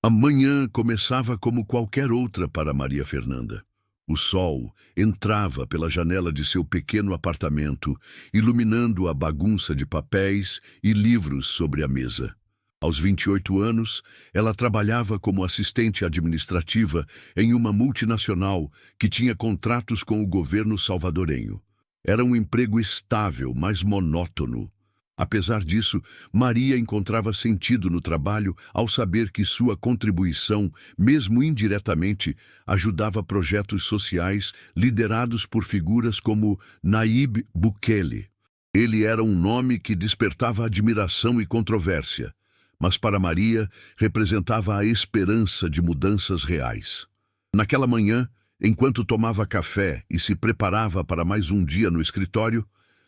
A manhã começava como qualquer outra para Maria Fernanda. O sol entrava pela janela de seu pequeno apartamento, iluminando a bagunça de papéis e livros sobre a mesa. Aos 28 anos, ela trabalhava como assistente administrativa em uma multinacional que tinha contratos com o governo salvadorenho. Era um emprego estável, mas monótono. Apesar disso, Maria encontrava sentido no trabalho ao saber que sua contribuição, mesmo indiretamente, ajudava projetos sociais liderados por figuras como Nayib Bukele. Ele era um nome que despertava admiração e controvérsia, mas para Maria representava a esperança de mudanças reais. Naquela manhã, enquanto tomava café e se preparava para mais um dia no escritório,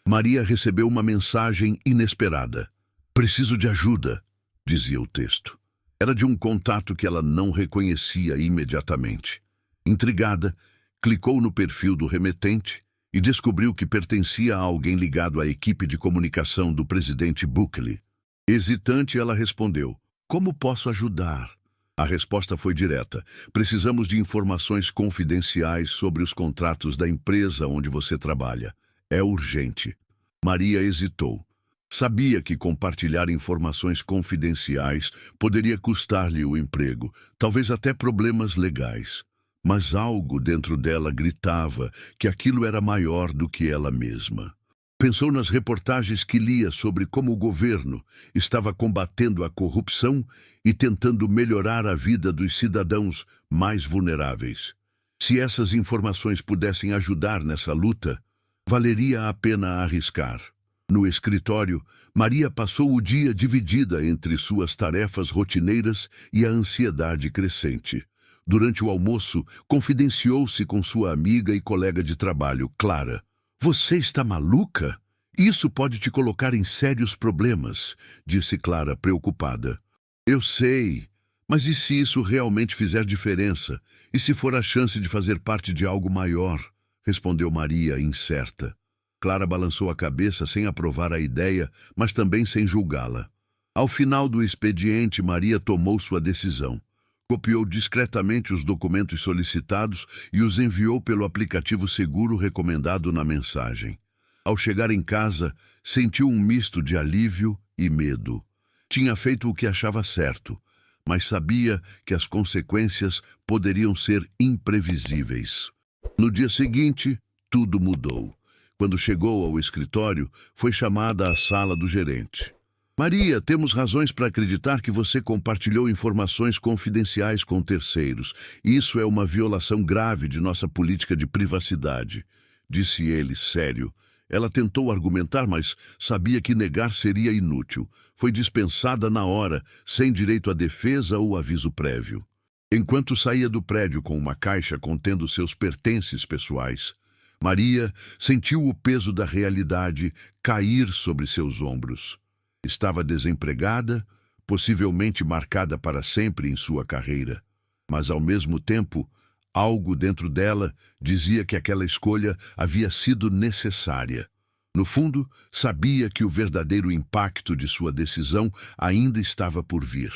Maria recebeu uma mensagem inesperada. "Preciso de ajuda", dizia o texto. Era de um contato que ela não reconhecia imediatamente. Intrigada, clicou no perfil do remetente e descobriu que pertencia a alguém ligado à equipe de comunicação do presidente Bukele. Hesitante, ela respondeu: "Como posso ajudar?" A resposta foi direta: "Precisamos de informações confidenciais sobre os contratos da empresa onde você trabalha. É urgente." Maria hesitou. Sabia que compartilhar informações confidenciais poderia custar-lhe o emprego, talvez até problemas legais. Mas algo dentro dela gritava que aquilo era maior do que ela mesma. Pensou nas reportagens que lia sobre como o governo estava combatendo a corrupção e tentando melhorar a vida dos cidadãos mais vulneráveis. Se essas informações pudessem ajudar nessa luta, valeria a pena arriscar. No escritório, Maria passou o dia dividida entre suas tarefas rotineiras e a ansiedade crescente. Durante o almoço, confidenciou-se com sua amiga e colega de trabalho, Clara. "Você está maluca? Isso pode te colocar em sérios problemas", disse Clara, preocupada. "Eu sei, mas e se isso realmente fizer diferença? E se for a chance de fazer parte de algo maior?", respondeu Maria, incerta. Clara balançou a cabeça sem aprovar a ideia, mas também sem julgá-la. Ao final do expediente, Maria tomou sua decisão. Copiou discretamente os documentos solicitados e os enviou pelo aplicativo seguro recomendado na mensagem. Ao chegar em casa, sentiu um misto de alívio e medo. Tinha feito o que achava certo, mas sabia que as consequências poderiam ser imprevisíveis. No dia seguinte, tudo mudou. Quando chegou ao escritório, foi chamada à sala do gerente. "Maria, temos razões para acreditar que você compartilhou informações confidenciais com terceiros. Isso é uma violação grave de nossa política de privacidade", disse ele, sério. Ela tentou argumentar, mas sabia que negar seria inútil. Foi dispensada na hora, sem direito à defesa ou aviso prévio. Enquanto saía do prédio com uma caixa contendo seus pertences pessoais, Maria sentiu o peso da realidade cair sobre seus ombros. Estava desempregada, possivelmente marcada para sempre em sua carreira. Mas, ao mesmo tempo, algo dentro dela dizia que aquela escolha havia sido necessária. No fundo, sabia que o verdadeiro impacto de sua decisão ainda estava por vir.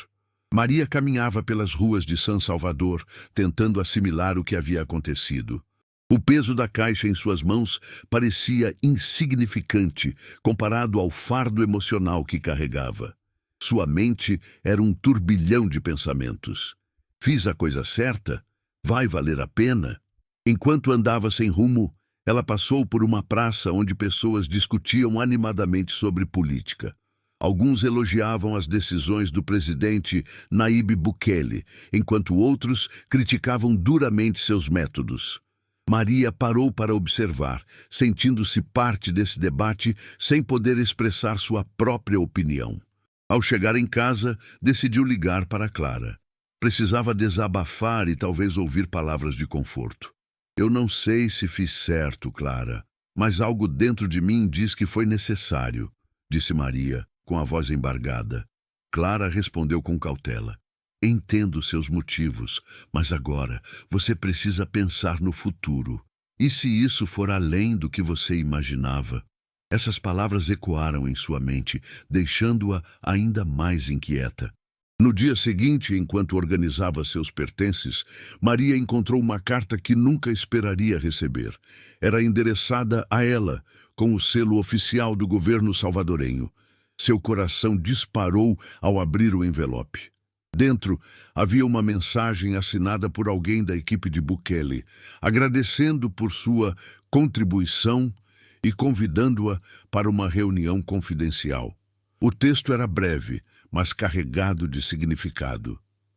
Maria caminhava pelas ruas de San Salvador, tentando assimilar o que havia acontecido. O peso da caixa em suas mãos parecia insignificante comparado ao fardo emocional que carregava. Sua mente era um turbilhão de pensamentos. "Fiz a coisa certa? Vai valer a pena?" Enquanto andava sem rumo, ela passou por uma praça onde pessoas discutiam animadamente sobre política. Alguns elogiavam as decisões do presidente Nayib Bukele, enquanto outros criticavam duramente seus métodos. Maria parou para observar, sentindo-se parte desse debate sem poder expressar sua própria opinião. Ao chegar em casa, decidiu ligar para Clara. Precisava desabafar e talvez ouvir palavras de conforto. "Eu não sei se fiz certo, Clara, mas algo dentro de mim diz que foi necessário", disse Maria, com a voz embargada. Clara respondeu com cautela: "Entendo seus motivos, mas agora você precisa pensar no futuro. E se isso for além do que você imaginava?" Essas palavras ecoaram em sua mente, deixando-a ainda mais inquieta. No dia seguinte, enquanto organizava seus pertences, Maria encontrou uma carta que nunca esperaria receber. Era endereçada a ela, com o selo oficial do governo salvadorenho. Seu coração disparou ao abrir o envelope. Dentro havia uma mensagem assinada por alguém da equipe de Bukele, agradecendo por sua contribuição e convidando-a para uma reunião confidencial. O texto era breve, mas carregado de significado.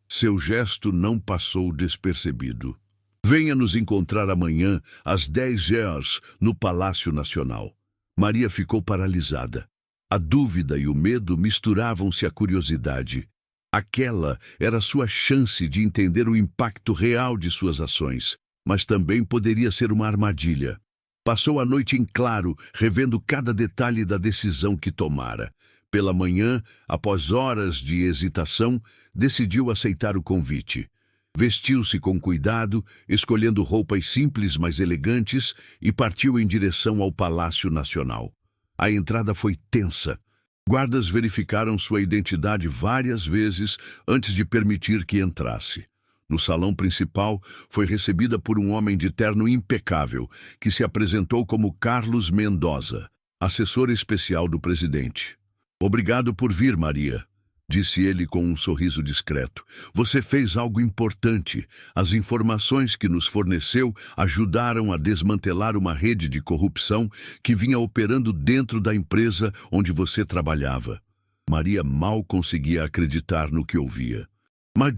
Seu gesto não passou despercebido. Venha nos encontrar amanhã às 10 horas no Palácio Nacional. Maria ficou paralisada. A dúvida e o medo misturavam-se à curiosidade. Aquela era sua chance de entender o impacto real de suas ações, mas também poderia ser uma armadilha. Passou a noite em claro, revendo cada detalhe da decisão que tomara. Pela manhã, após horas de hesitação, decidiu aceitar o convite. Vestiu-se com cuidado, escolhendo roupas simples, mas elegantes, e partiu em direção ao Palácio Nacional. A entrada foi tensa. Guardas verificaram sua identidade várias vezes antes de permitir que entrasse. No salão principal, foi recebida por um homem de terno impecável, que se apresentou como Carlos Mendoza, assessor especial do presidente. "Obrigado por vir, Maria", disse ele com um sorriso discreto. "Você fez algo importante. As informações que nos forneceu ajudaram a desmantelar uma rede de corrupção que vinha operando dentro da empresa onde você trabalhava." Maria mal conseguia acreditar no que ouvia. "Mas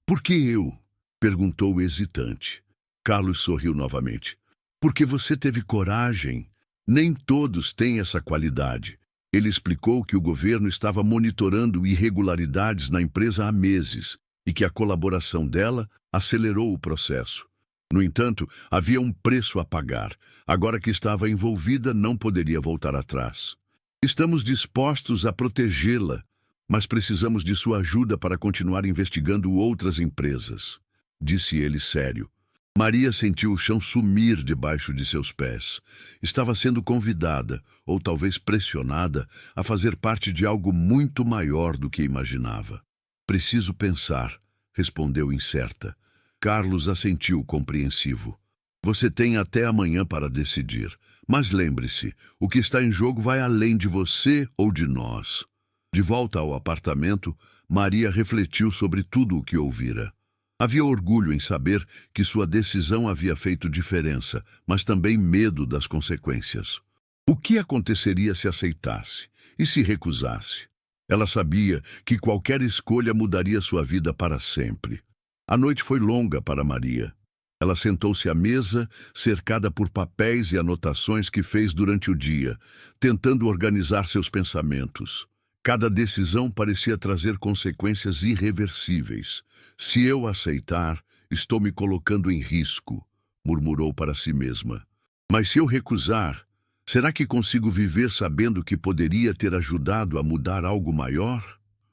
por que eu?" perguntou hesitante. Carlos sorriu novamente. "Porque você teve coragem. Nem todos têm essa qualidade." Ele explicou que o governo estava monitorando irregularidades na empresa há meses e que a colaboração dela acelerou o processo. No entanto, havia um preço a pagar. Agora que estava envolvida, não poderia voltar atrás. "Estamos dispostos a protegê-la, mas precisamos de sua ajuda para continuar investigando outras empresas", disse ele sério. Maria sentiu o chão sumir debaixo de seus pés. Estava sendo convidada, ou talvez pressionada, a fazer parte de algo muito maior do que imaginava. "Preciso pensar", respondeu incerta. Carlos assentiu compreensivo. "Você tem até amanhã para decidir. Mas lembre-se, o que está em jogo vai além de você ou de nós." De volta ao apartamento, Maria refletiu sobre tudo o que ouvira. Havia orgulho em saber que sua decisão havia feito diferença, mas também medo das consequências. O que aconteceria se aceitasse? E se recusasse? Ela sabia que qualquer escolha mudaria sua vida para sempre. A noite foi longa para Maria. Ela sentou-se à mesa, cercada por papéis e anotações que fez durante o dia, tentando organizar seus pensamentos. Cada decisão parecia trazer consequências irreversíveis. "Se eu aceitar, estou me colocando em risco", murmurou para si mesma. "Mas se eu recusar, será que consigo viver sabendo que poderia ter ajudado a mudar algo maior?"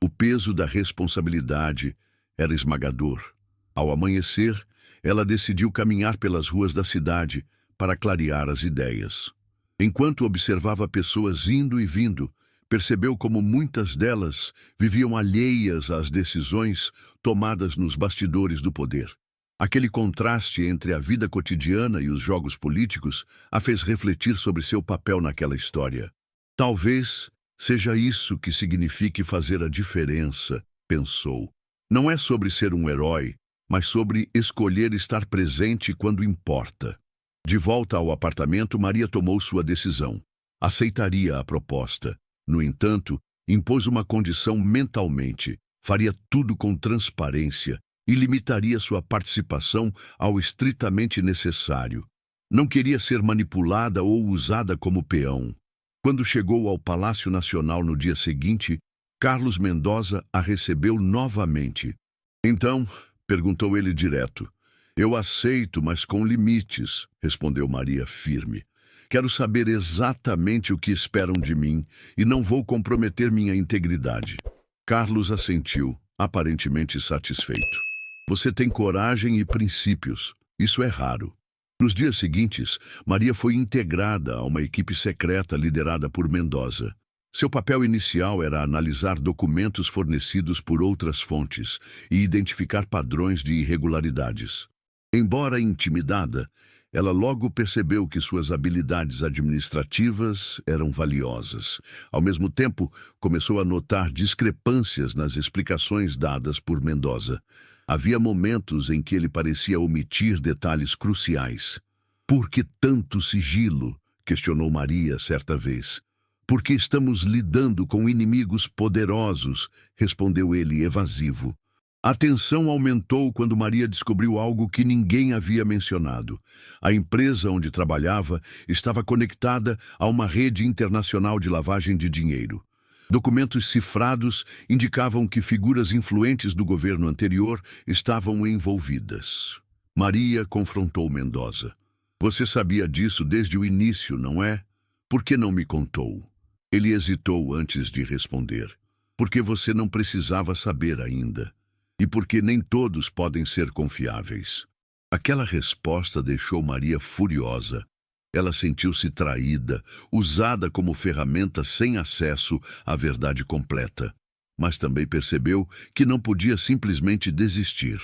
O peso da responsabilidade era esmagador. Ao amanhecer, ela decidiu caminhar pelas ruas da cidade para clarear as ideias. Enquanto observava pessoas indo e vindo, percebeu como muitas delas viviam alheias às decisões tomadas nos bastidores do poder. Aquele contraste entre a vida cotidiana e os jogos políticos a fez refletir sobre seu papel naquela história. "Talvez seja isso que signifique fazer a diferença", pensou. "Não é sobre ser um herói, mas sobre escolher estar presente quando importa." De volta ao apartamento, Maria tomou sua decisão. Aceitaria a proposta. No entanto, impôs uma condição mentalmente: faria tudo com transparência e limitaria sua participação ao estritamente necessário. Não queria ser manipulada ou usada como peão. Quando chegou ao Palácio Nacional no dia seguinte, Carlos Mendoza a recebeu novamente. "Então", perguntou ele direto. "Eu aceito, mas com limites", respondeu Maria firme. "Quero saber exatamente o que esperam de mim e não vou comprometer minha integridade." Carlos assentiu, aparentemente satisfeito. "Você tem coragem e princípios. Isso é raro." Nos dias seguintes, Maria foi integrada a uma equipe secreta liderada por Mendoza. Seu papel inicial era analisar documentos fornecidos por outras fontes e identificar padrões de irregularidades. Embora intimidada, ela logo percebeu que suas habilidades administrativas eram valiosas. Ao mesmo tempo, começou a notar discrepâncias nas explicações dadas por Mendoza. Havia momentos em que ele parecia omitir detalhes cruciais. "Por que tanto sigilo?" questionou Maria certa vez. "Porque estamos lidando com inimigos poderosos", respondeu ele evasivo. A tensão aumentou quando Maria descobriu algo que ninguém havia mencionado. A empresa onde trabalhava estava conectada a uma rede internacional de lavagem de dinheiro. Documentos cifrados indicavam que figuras influentes do governo anterior estavam envolvidas. Maria confrontou Mendoza. "Você sabia disso desde o início, não é? Por que não me contou?" Ele hesitou antes de responder. "Porque você não precisava saber ainda. E porque nem todos podem ser confiáveis." Aquela resposta deixou Maria furiosa. Ela sentiu-se traída, usada como ferramenta sem acesso à verdade completa. Mas também percebeu que não podia simplesmente desistir.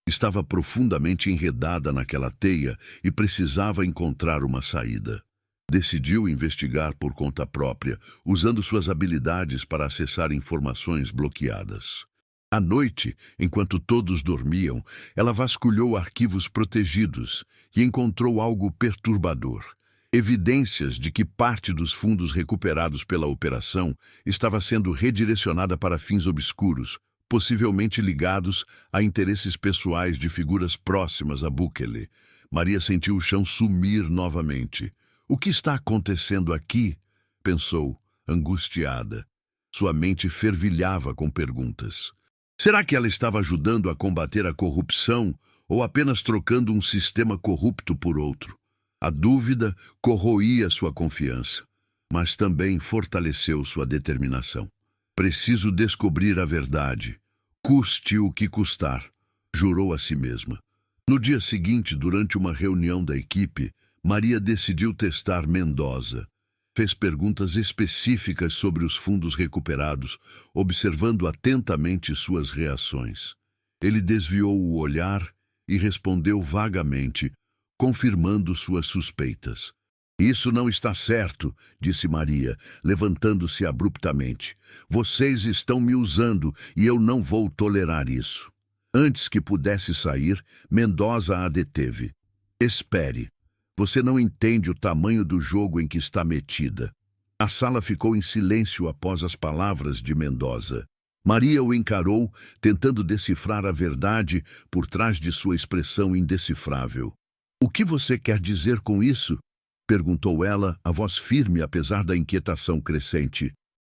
Estava profundamente enredada naquela teia e precisava encontrar uma saída. Decidiu investigar por conta própria, usando suas habilidades para acessar informações bloqueadas. À noite, enquanto todos dormiam, ela vasculhou arquivos protegidos e encontrou algo perturbador. Evidências de que parte dos fundos recuperados pela operação estava sendo redirecionada para fins obscuros, possivelmente ligados a interesses pessoais de figuras próximas a Bukele. Maria sentiu o chão sumir novamente. "O que está acontecendo aqui?" pensou, angustiada. Sua mente fervilhava com perguntas. Será que ela estava ajudando a combater a corrupção ou apenas trocando um sistema corrupto por outro? A dúvida corroía sua confiança, mas também fortaleceu sua determinação. "Preciso descobrir a verdade, custe o que custar", jurou a si mesma. No dia seguinte, durante uma reunião da equipe, Maria decidiu testar Mendoza. Fez perguntas específicas sobre os fundos recuperados, observando atentamente suas reações. Ele desviou o olhar e respondeu vagamente, confirmando suas suspeitas. "Isso não está certo", disse Maria, levantando-se abruptamente. "Vocês estão me usando e eu não vou tolerar isso." Antes que pudesse sair, Mendoza a deteve. "Espere. Você não entende o tamanho do jogo em que está metida." A sala ficou em silêncio após as palavras de Mendoza. Maria o encarou, tentando decifrar a verdade por trás de sua expressão indecifrável. "O que você quer dizer com isso?" perguntou ela, a voz firme apesar da inquietação crescente.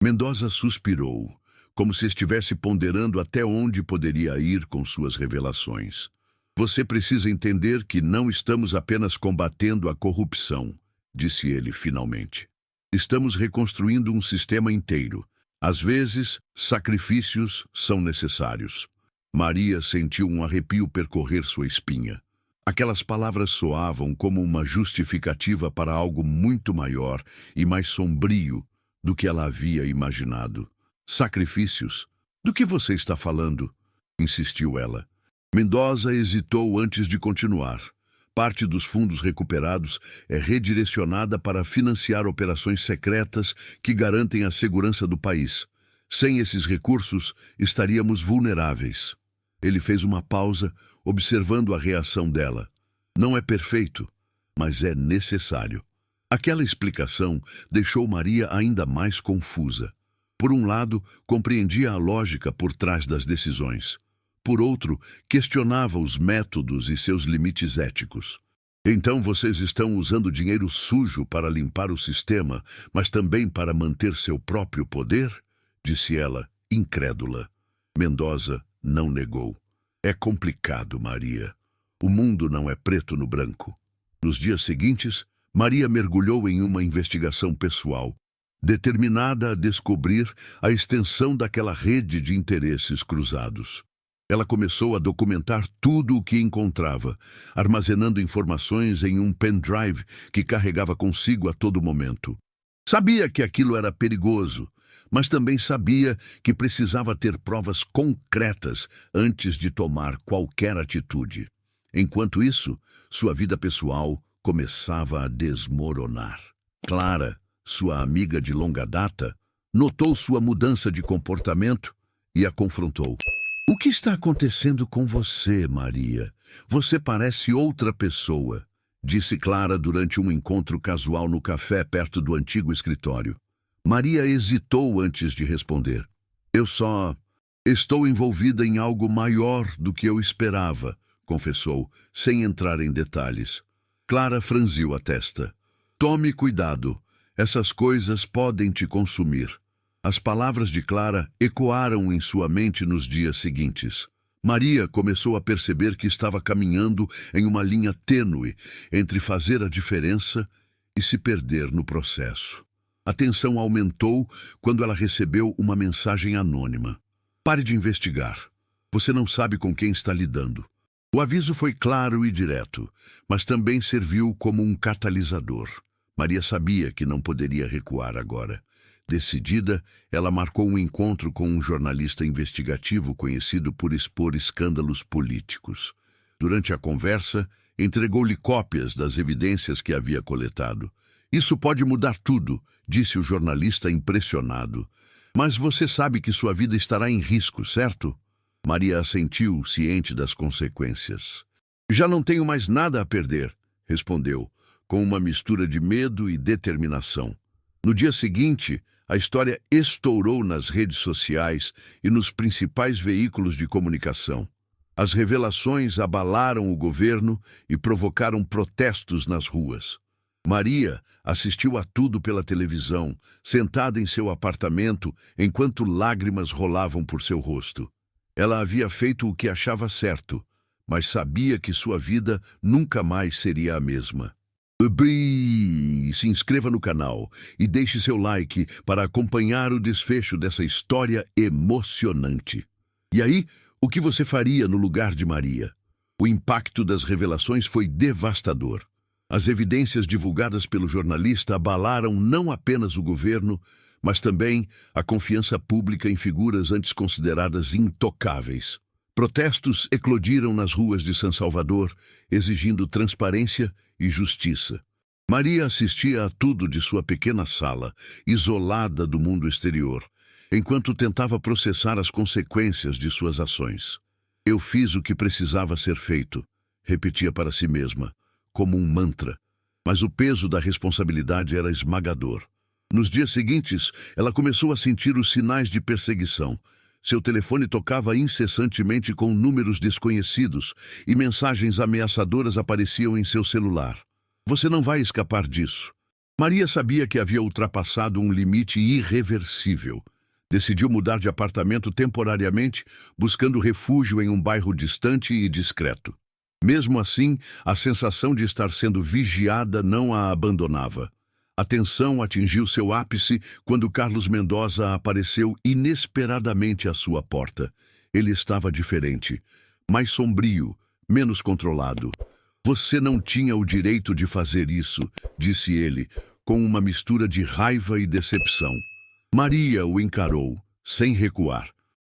Mendoza suspirou, como se estivesse ponderando até onde poderia ir com suas revelações. "Você precisa entender que não estamos apenas combatendo a corrupção", disse ele finalmente. "Estamos reconstruindo um sistema inteiro. Às vezes, sacrifícios são necessários." Maria sentiu um arrepio percorrer sua espinha. Aquelas palavras soavam como uma justificativa para algo muito maior e mais sombrio do que ela havia imaginado. "Sacrifícios? Do que você está falando?" insistiu ela. Mendoza hesitou antes de continuar. Parte dos fundos recuperados é redirecionada para financiar operações secretas que garantem a segurança do país. Sem esses recursos, estaríamos vulneráveis. Ele fez uma pausa, observando a reação dela. "Não é perfeito, mas é necessário." Aquela explicação deixou Maria ainda mais confusa. Por um lado, compreendia a lógica por trás das decisões. Por outro, questionava os métodos e seus limites éticos. "Então vocês estão usando dinheiro sujo para limpar o sistema, mas também para manter seu próprio poder?" disse ela, incrédula. Mendoza não negou. "É complicado, Maria. O mundo não é preto no branco." Nos dias seguintes, Maria mergulhou em uma investigação pessoal, determinada a descobrir a extensão daquela rede de interesses cruzados. Ela começou a documentar tudo o que encontrava, armazenando informações em um pendrive que carregava consigo a todo momento. Sabia que aquilo era perigoso, mas também sabia que precisava ter provas concretas antes de tomar qualquer atitude. Enquanto isso, sua vida pessoal começava a desmoronar. Clara, sua amiga de longa data, notou sua mudança de comportamento e a confrontou. "O que está acontecendo com você, Maria? Você parece outra pessoa", disse Clara durante um encontro casual no café perto do antigo escritório. Maria hesitou antes de responder. "Eu só estou envolvida em algo maior do que eu esperava", confessou, sem entrar em detalhes. Clara franziu a testa. "Tome cuidado. Essas coisas podem te consumir." As palavras de Clara ecoaram em sua mente nos dias seguintes. Maria começou a perceber que estava caminhando em uma linha tênue entre fazer a diferença e se perder no processo. A tensão aumentou quando ela recebeu uma mensagem anônima. "Pare de investigar. Você não sabe com quem está lidando." O aviso foi claro e direto, mas também serviu como um catalisador. Maria sabia que não poderia recuar agora. Decidida, ela marcou um encontro com um jornalista investigativo conhecido por expor escândalos políticos. Durante a conversa, entregou-lhe cópias das evidências que havia coletado. "Isso pode mudar tudo", disse o jornalista impressionado. "Mas você sabe que sua vida estará em risco, certo?" Maria assentiu, ciente das consequências. "Já não tenho mais nada a perder", respondeu, com uma mistura de medo e determinação. No dia seguinte, a história estourou nas redes sociais e nos principais veículos de comunicação. As revelações abalaram o governo e provocaram protestos nas ruas. Maria assistiu a tudo pela televisão, sentada em seu apartamento, enquanto lágrimas rolavam por seu rosto. Ela havia feito o que achava certo, mas sabia que sua vida nunca mais seria a mesma. Se inscreva no canal e deixe seu like para acompanhar o desfecho dessa história emocionante. E aí, o que você faria no lugar de Maria? O impacto das revelações foi devastador. As evidências divulgadas pelo jornalista abalaram não apenas o governo, mas também a confiança pública em figuras antes consideradas intocáveis. Protestos eclodiram nas ruas de São Salvador, exigindo transparência e justiça. Maria assistia a tudo de sua pequena sala, isolada do mundo exterior, enquanto tentava processar as consequências de suas ações. "Eu fiz o que precisava ser feito", repetia para si mesma, como um mantra, mas o peso da responsabilidade era esmagador. Nos dias seguintes, ela começou a sentir os sinais de perseguição. Seu telefone tocava incessantemente com números desconhecidos e mensagens ameaçadoras apareciam em seu celular. "Você não vai escapar disso." Maria sabia que havia ultrapassado um limite irreversível. Decidiu mudar de apartamento temporariamente, buscando refúgio em um bairro distante e discreto. Mesmo assim, a sensação de estar sendo vigiada não a abandonava. A tensão atingiu seu ápice quando Carlos Mendoza apareceu inesperadamente à sua porta. Ele estava diferente, mais sombrio, menos controlado. "Você não tinha o direito de fazer isso", disse ele, com uma mistura de raiva e decepção. Maria o encarou, sem recuar.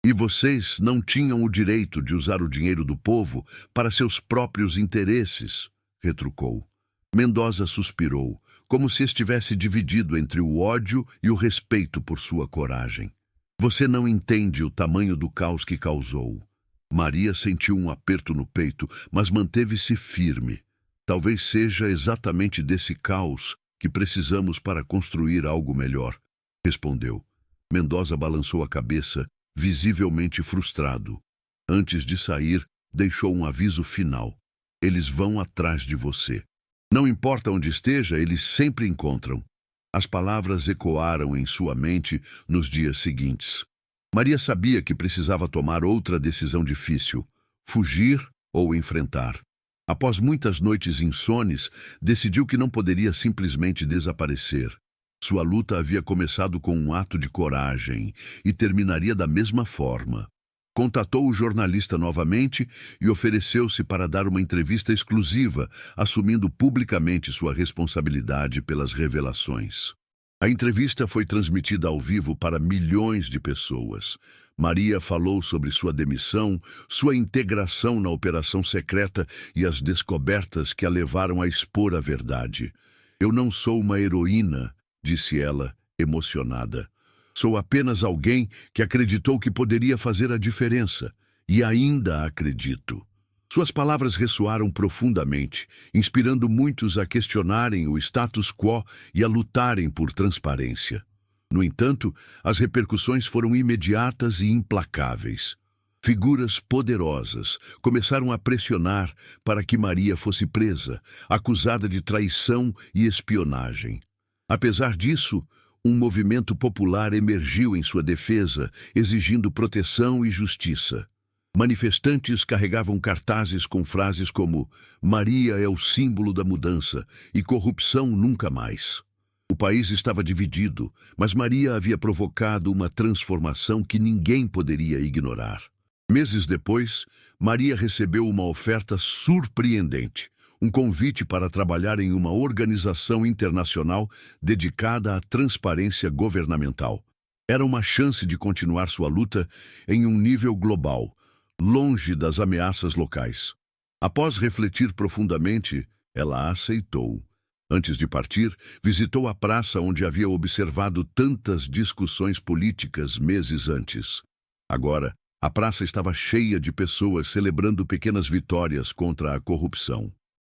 "E vocês não tinham o direito de usar o dinheiro do povo para seus próprios interesses", retrucou. Mendoza suspirou, como se estivesse dividido entre o ódio e o respeito por sua coragem. "Você não entende o tamanho do caos que causou." Maria sentiu um aperto no peito, mas manteve-se firme. "Talvez seja exatamente desse caos que precisamos para construir algo melhor", respondeu. Mendoza balançou a cabeça, visivelmente frustrado. Antes de sair, deixou um aviso final. "Eles vão atrás de você. Não importa onde esteja, eles sempre encontram." As palavras ecoaram em sua mente nos dias seguintes. Maria sabia que precisava tomar outra decisão difícil: fugir ou enfrentar. Após muitas noites insones, decidiu que não poderia simplesmente desaparecer. Sua luta havia começado com um ato de coragem e terminaria da mesma forma. Contatou o jornalista novamente e ofereceu-se para dar uma entrevista exclusiva, assumindo publicamente sua responsabilidade pelas revelações. A entrevista foi transmitida ao vivo para milhões de pessoas. Maria falou sobre sua demissão, sua integração na operação secreta e as descobertas que a levaram a expor a verdade. "Eu não sou uma heroína", disse ela, emocionada. "Sou apenas alguém que acreditou que poderia fazer a diferença. E ainda acredito." Suas palavras ressoaram profundamente, inspirando muitos a questionarem o status quo e a lutarem por transparência. No entanto, as repercussões foram imediatas e implacáveis. Figuras poderosas começaram a pressionar para que Maria fosse presa, acusada de traição e espionagem. Apesar disso, um movimento popular emergiu em sua defesa, exigindo proteção e justiça. Manifestantes carregavam cartazes com frases como "Maria é o símbolo da mudança" e "Corrupção nunca mais". O país estava dividido, mas Maria havia provocado uma transformação que ninguém poderia ignorar. Meses depois, Maria recebeu uma oferta surpreendente, um convite para trabalhar em uma organização internacional dedicada à transparência governamental. Era uma chance de continuar sua luta em um nível global, longe das ameaças locais. Após refletir profundamente, ela aceitou. Antes de partir, visitou a praça onde havia observado tantas discussões políticas meses antes. Agora, a praça estava cheia de pessoas celebrando pequenas vitórias contra a corrupção.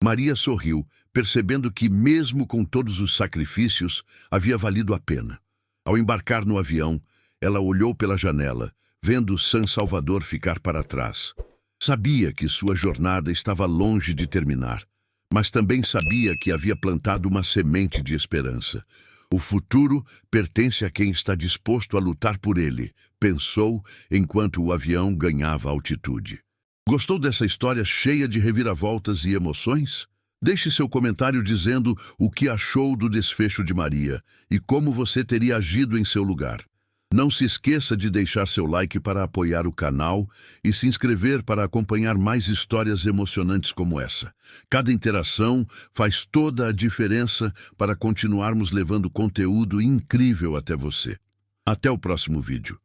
Maria sorriu, percebendo que, mesmo com todos os sacrifícios, havia valido a pena. Ao embarcar no avião, ela olhou pela janela, vendo San Salvador ficar para trás. Sabia que sua jornada estava longe de terminar, mas também sabia que havia plantado uma semente de esperança. "O futuro pertence a quem está disposto a lutar por ele", pensou enquanto o avião ganhava altitude. Gostou dessa história cheia de reviravoltas e emoções? Deixe seu comentário dizendo o que achou do desfecho de Maria e como você teria agido em seu lugar. Não se esqueça de deixar seu like para apoiar o canal e se inscrever para acompanhar mais histórias emocionantes como essa. Cada interação faz toda a diferença para continuarmos levando conteúdo incrível até você. Até o próximo vídeo.